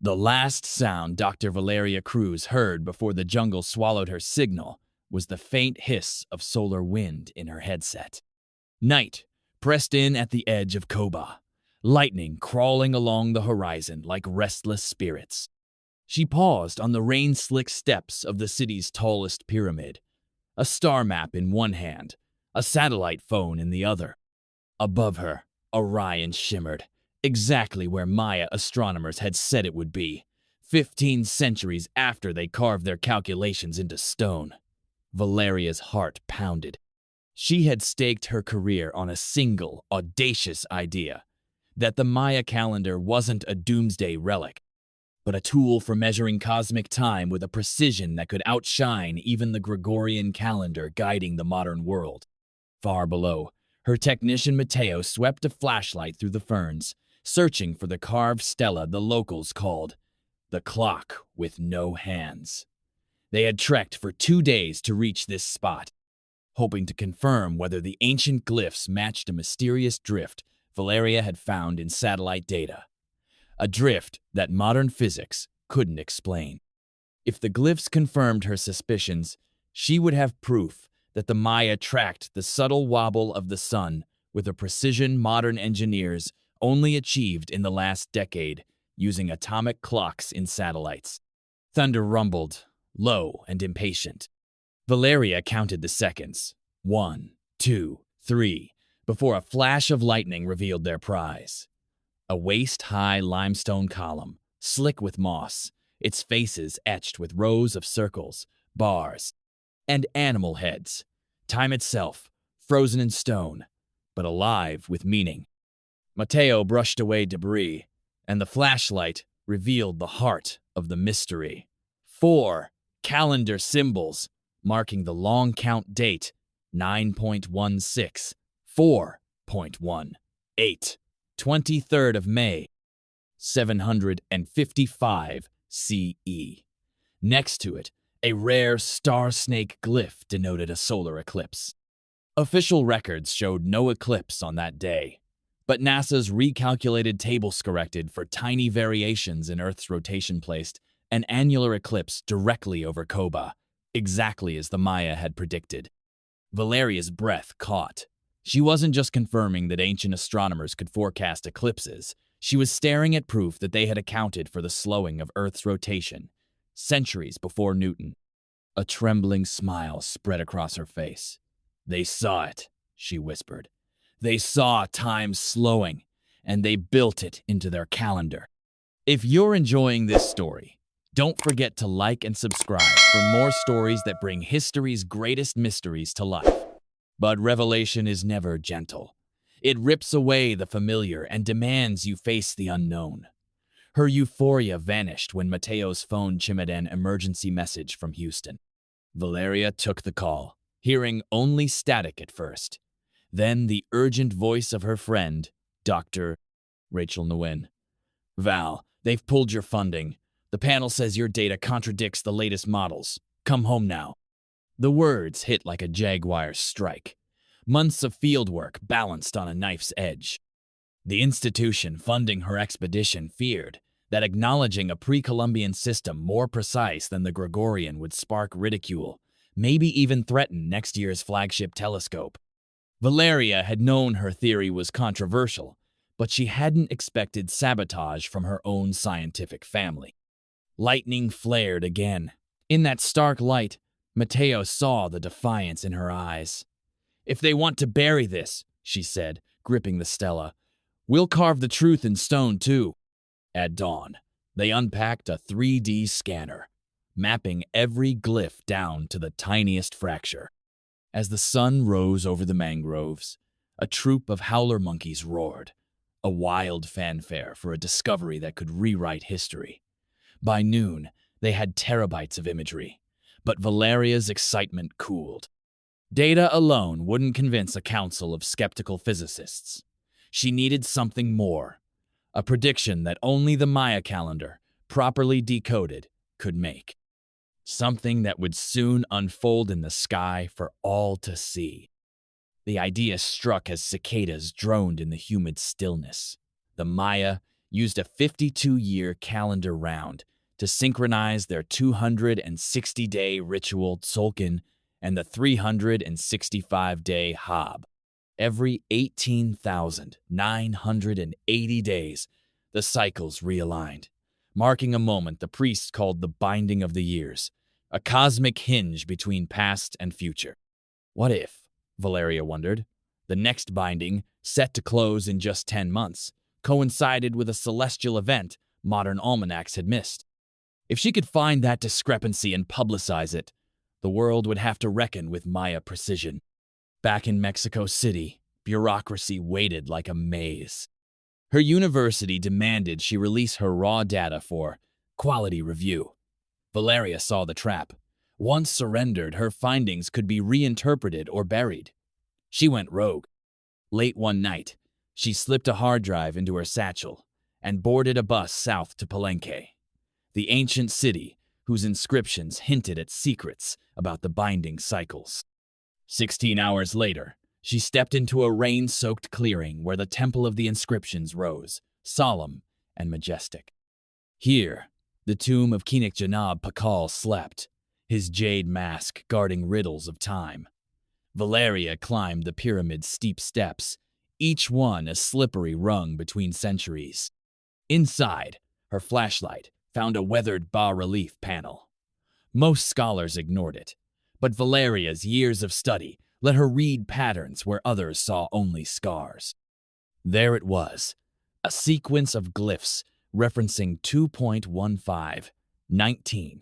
The last sound Dr. Valeria Cruz heard before the jungle swallowed her signal was the faint hiss of solar wind in her headset. Night pressed in at the edge of Cobá, lightning crawling along the horizon like restless spirits. She paused on the rain-slick steps of the city's tallest pyramid, a star map in one hand, a satellite phone in the other. Above her, Orion shimmered, exactly where Maya astronomers had said it would be, 15 centuries after they carved their calculations into stone. Valeria's heart pounded. She had staked her career on a single, audacious idea, that the Maya calendar wasn't a doomsday relic, but a tool for measuring cosmic time with a precision that could outshine even the Gregorian calendar guiding the modern world. Far below, her technician Mateo swept a flashlight through the ferns, searching for the carved stela the locals called the clock with no hands. They had trekked for 2 days to reach this spot, hoping to confirm whether the ancient glyphs matched a mysterious drift Valeria had found in satellite data. A drift that modern physics couldn't explain. If the glyphs confirmed her suspicions, she would have proof that the Maya tracked the subtle wobble of the sun with a precision modern engineers only achieved in the last decade using atomic clocks in satellites. Thunder rumbled, low and impatient. Valeria counted the seconds. 1, 2, 3, before a flash of lightning revealed their prize. A waist-high limestone column, slick with moss, its faces etched with rows of circles, bars, and animal heads. Time itself, frozen in stone, but alive with meaning. Mateo brushed away debris, and the flashlight revealed the heart of the mystery. 4 calendar symbols marking the long count date 9.16, 4.18, 23rd of May, 755 CE. Next to it, a rare star snake glyph denoted a solar eclipse. Official records showed no eclipse on that day, but NASA's recalculated tables corrected for tiny variations in Earth's rotation placed an annular eclipse directly over Cobá, exactly as the Maya had predicted. Valeria's breath caught. She wasn't just confirming that ancient astronomers could forecast eclipses. She was staring at proof that they had accounted for the slowing of Earth's rotation, centuries before Newton. A trembling smile spread across her face. "They saw it," she whispered. "They saw time slowing, and they built it into their calendar." If you're enjoying this story, don't forget to like and subscribe for more stories that bring history's greatest mysteries to life. But revelation is never gentle. It rips away the familiar and demands you face the unknown. Her euphoria vanished when Mateo's phone chimed an emergency message from Houston. Valeria took the call, hearing only static at first. Then the urgent voice of her friend, Dr. Rachel Nguyen. "Val, they've pulled your funding. The panel says your data contradicts the latest models. Come home now." The words hit like a jaguar's strike. Months of fieldwork balanced on a knife's edge. The institution funding her expedition feared that acknowledging a pre-Columbian system more precise than the Gregorian would spark ridicule, maybe even threaten next year's flagship telescope. Valeria had known her theory was controversial, but she hadn't expected sabotage from her own scientific family. Lightning flared again. In that stark light, Mateo saw the defiance in her eyes. "If they want to bury this," she said, gripping the stela, "we'll carve the truth in stone too." At dawn, they unpacked a 3D scanner, mapping every glyph down to the tiniest fracture. As the sun rose over the mangroves, a troop of howler monkeys roared, a wild fanfare for a discovery that could rewrite history. By noon, they had terabytes of imagery, but Valeria's excitement cooled. Data alone wouldn't convince a council of skeptical physicists. She needed something more, a prediction that only the Maya calendar, properly decoded, could make. Something that would soon unfold in the sky for all to see. The idea struck as cicadas droned in the humid stillness. The Maya, used a 52-year calendar round to synchronize their 260-day ritual Tzolk'in and the 365-day Hab. Every 18,980 days, the cycles realigned, marking a moment the priests called the binding of the years, a cosmic hinge between past and future. What if, Valeria wondered, the next binding, set to close in just 10 months, coincided with a celestial event modern almanacs had missed? If she could find that discrepancy and publicize it, the world would have to reckon with Maya precision. Back in Mexico City, bureaucracy waited like a maze. Her university demanded she release her raw data for quality review. Valeria saw the trap. Once surrendered, her findings could be reinterpreted or buried. She went rogue. Late one night, she slipped a hard drive into her satchel and boarded a bus south to Palenque, the ancient city whose inscriptions hinted at secrets about the binding cycles. 16 hours later, she stepped into a rain-soaked clearing where the Temple of the Inscriptions rose, solemn and majestic. Here, the tomb of Kinik Janab Pakal slept, his jade mask guarding riddles of time. Valeria climbed the pyramid's steep steps, each one a slippery rung between centuries. Inside, her flashlight found a weathered bas-relief panel. Most scholars ignored it, but Valeria's years of study let her read patterns where others saw only scars. There it was, a sequence of glyphs referencing 2.15, 19,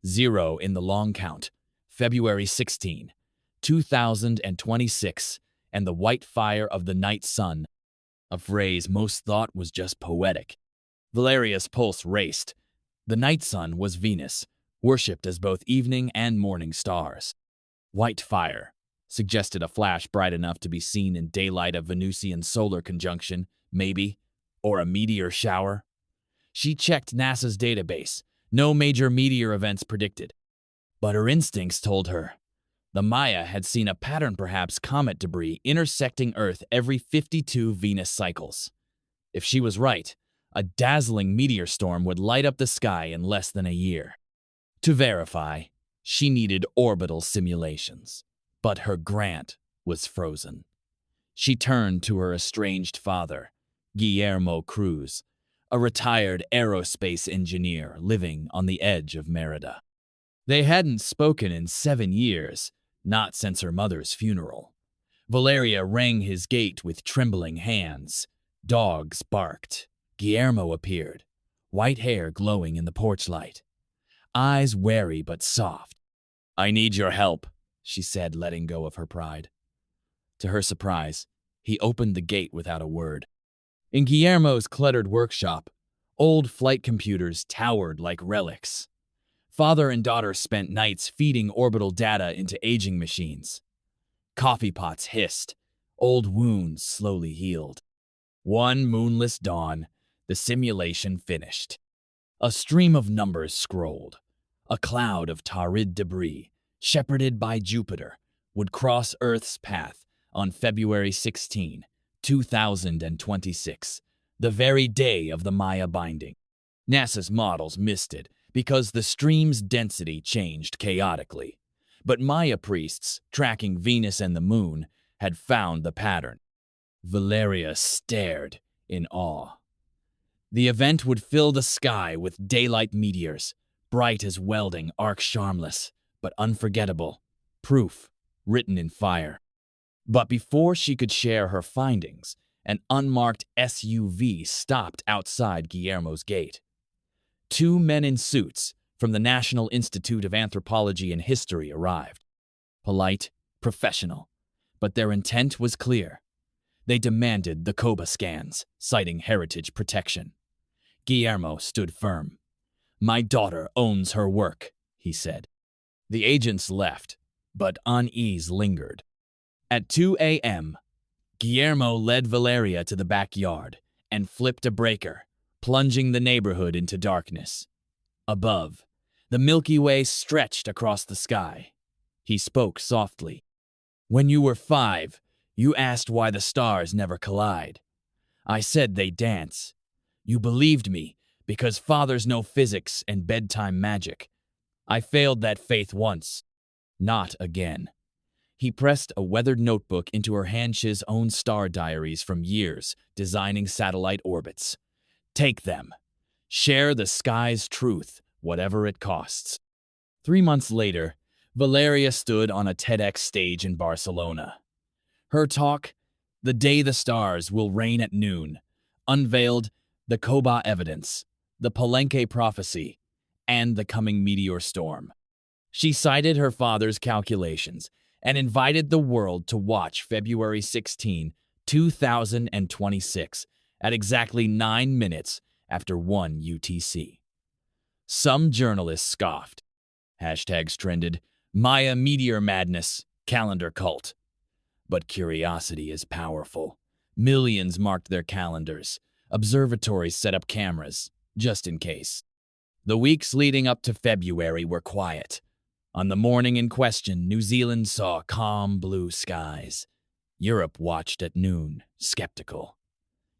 0 in the long count, February 16, 2026, and the white fire of the night sun, a phrase most thought was just poetic. Valeria's pulse raced. The night sun was Venus, worshipped as both evening and morning stars. White fire suggested a flash bright enough to be seen in daylight of Venusian solar conjunction, maybe, or a meteor shower. She checked NASA's database. No major meteor events predicted. But her instincts told her the Maya had seen a pattern, perhaps comet debris, intersecting Earth every 52 Venus cycles. If she was right, a dazzling meteor storm would light up the sky in less than a year. To verify, she needed orbital simulations. But her grant was frozen. She turned to her estranged father, Guillermo Cruz, a retired aerospace engineer living on the edge of Merida. They hadn't spoken in 7 years, not since her mother's funeral. Valeria rang his gate with trembling hands. Dogs barked. Guillermo appeared, white hair glowing in the porch light, eyes wary but soft. "I need your help," she said, letting go of her pride. To her surprise, he opened the gate without a word. In Guillermo's cluttered workshop, old flight computers towered like relics. Father and daughter spent nights feeding orbital data into aging machines. Coffee pots hissed, old wounds slowly healed. One moonless dawn, the simulation finished. A stream of numbers scrolled. A cloud of Taurid debris, shepherded by Jupiter, would cross Earth's path on February 16, 2026, the very day of the Maya binding. NASA's models missed it because the stream's density changed chaotically. But Maya priests, tracking Venus and the Moon, had found the pattern. Valeria stared in awe. The event would fill the sky with daylight meteors, bright as welding arcs charmless, but unforgettable, proof written in fire. But before she could share her findings, an unmarked SUV stopped outside Guillermo's gate. 2 men in suits from the National Institute of Anthropology and History arrived. Polite, professional, but their intent was clear. They demanded the Cobá scans, citing heritage protection. Guillermo stood firm. "My daughter owns her work," he said. The agents left, but unease lingered. At 2 a.m., Guillermo led Valeria to the backyard and flipped a breaker, plunging the neighborhood into darkness. Above, the Milky Way stretched across the sky. He spoke softly. "When you were 5, you asked why the stars never collide. I said they dance. You believed me because fathers know physics and bedtime magic. I failed that faith once. Not again. He pressed a weathered notebook into her Hansh's own star diaries from years designing satellite orbits. Take them. Share the sky's truth, whatever it costs. 3 months later, Valeria stood on a TEDx stage in Barcelona. Her talk, "The Day the Stars Will Reign at Noon," unveiled the Cobá evidence, the Palenque prophecy, and the coming meteor storm. She cited her father's calculations and invited the world to watch February 16, 2026, at exactly 9 minutes after 1 UTC. Some journalists scoffed. Hashtags trended, Maya meteor madness, calendar cult. But curiosity is powerful. Millions marked their calendars. Observatories set up cameras, just in case. The weeks leading up to February were quiet. On the morning in question, New Zealand saw calm blue skies. Europe watched at noon, skeptical.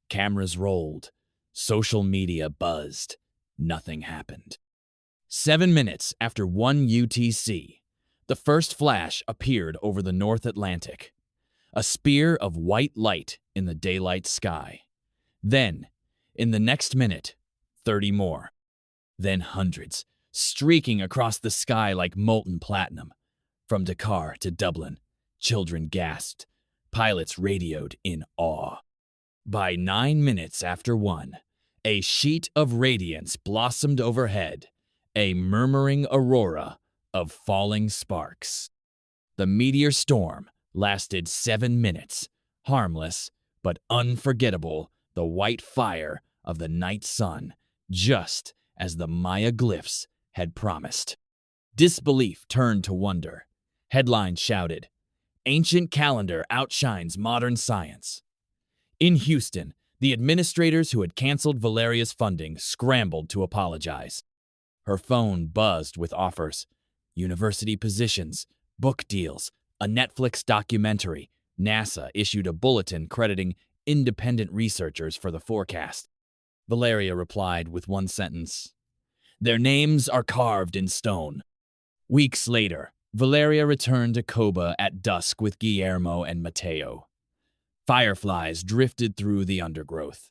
Cameras rolled. Social media buzzed. Nothing happened. 7 minutes after 1 UTC, the first flash appeared over the North Atlantic. A spear of white light in the daylight sky. Then, in the next minute, 30 more. Then hundreds, streaking across the sky like molten platinum. From Dakar to Dublin, children gasped. Pilots radioed in awe. By 9 minutes after 1, a sheet of radiance blossomed overhead, a murmuring aurora of falling sparks. The meteor storm lasted 7 minutes, harmless but unforgettable, the white fire of the night sun, just as the Maya glyphs had promised. Disbelief turned to wonder. Headlines shouted, "Ancient calendar outshines modern science." In Houston, the administrators who had canceled Valeria's funding scrambled to apologize. Her phone buzzed with offers, university positions, book deals, a Netflix documentary. NASA issued a bulletin crediting independent researchers for the forecast. Valeria replied with one sentence, "Their names are carved in stone." Weeks later, Valeria returned to Cobá at dusk with Guillermo and Mateo. Fireflies drifted through the undergrowth.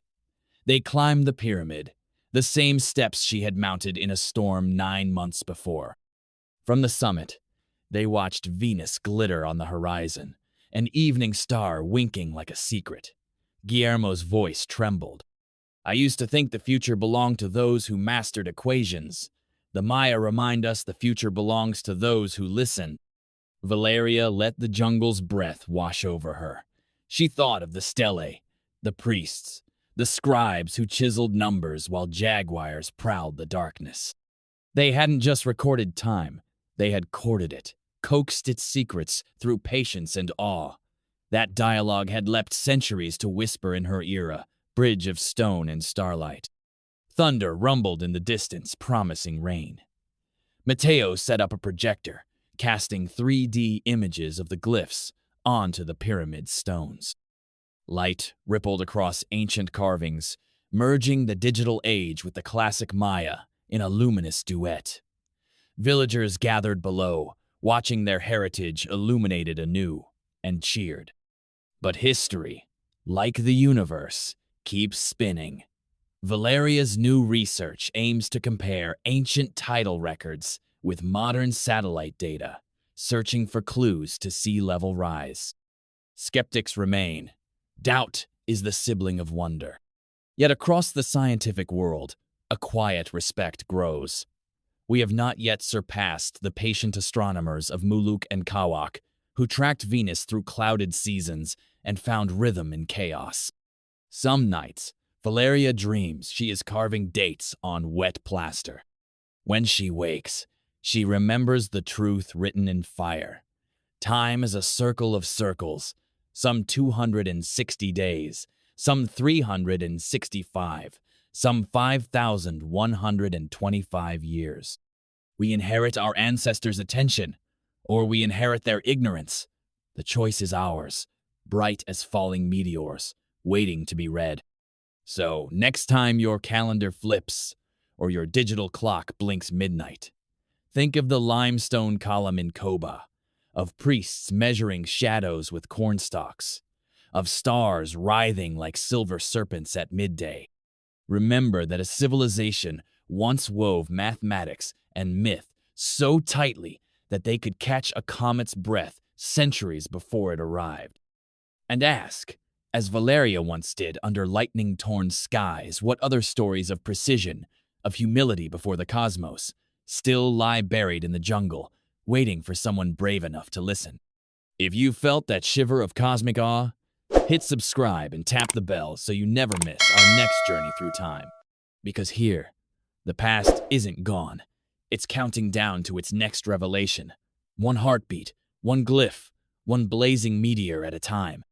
They climbed the pyramid, the same steps she had mounted in a storm 9 months before. From the summit, they watched Venus glitter on the horizon, an evening star winking like a secret. Guillermo's voice trembled. "I used to think the future belonged to those who mastered equations. The Maya remind us the future belongs to those who listen." Valeria let the jungle's breath wash over her. She thought of the Stela, the priests, the scribes who chiseled numbers while jaguars prowled the darkness. They hadn't just recorded time, they had courted it, coaxed its secrets through patience and awe. That dialogue had leapt centuries to whisper in her era, bridge of stone and starlight. Thunder rumbled in the distance, promising rain. Mateo set up a projector, casting 3D images of the glyphs onto the pyramid stones. Light rippled across ancient carvings, merging the digital age with the classic Maya in a luminous duet. Villagers gathered below, watching their heritage illuminated anew, and cheered. But history, like the universe, keeps spinning. Valeria's new research aims to compare ancient tidal records with modern satellite data, searching for clues to sea level rise. Skeptics remain. Doubt is the sibling of wonder. Yet across the scientific world, a quiet respect grows. We have not yet surpassed the patient astronomers of Muluk and Kawak, who tracked Venus through clouded seasons and found rhythm in chaos. Some nights, Valeria dreams she is carving dates on wet plaster. When she wakes, she remembers the truth written in fire. Time is a circle of circles, some 260 days, some 365, some 5,125 years. We inherit our ancestors' attention, or we inherit their ignorance. The choice is ours, bright as falling meteors, waiting to be read. So, next time your calendar flips or your digital clock blinks midnight, think of the limestone column in Cobá, of priests measuring shadows with cornstalks, of stars writhing like silver serpents at midday. Remember that a civilization once wove mathematics and myth so tightly that they could catch a comet's breath centuries before it arrived. And ask, as Valeria once did under lightning-torn skies, what other stories of precision, of humility before the cosmos, still lie buried in the jungle, waiting for someone brave enough to listen. If you felt that shiver of cosmic awe, hit subscribe and tap the bell so you never miss our next journey through time. Because here, the past isn't gone. It's counting down to its next revelation. One heartbeat, one glyph, one blazing meteor at a time.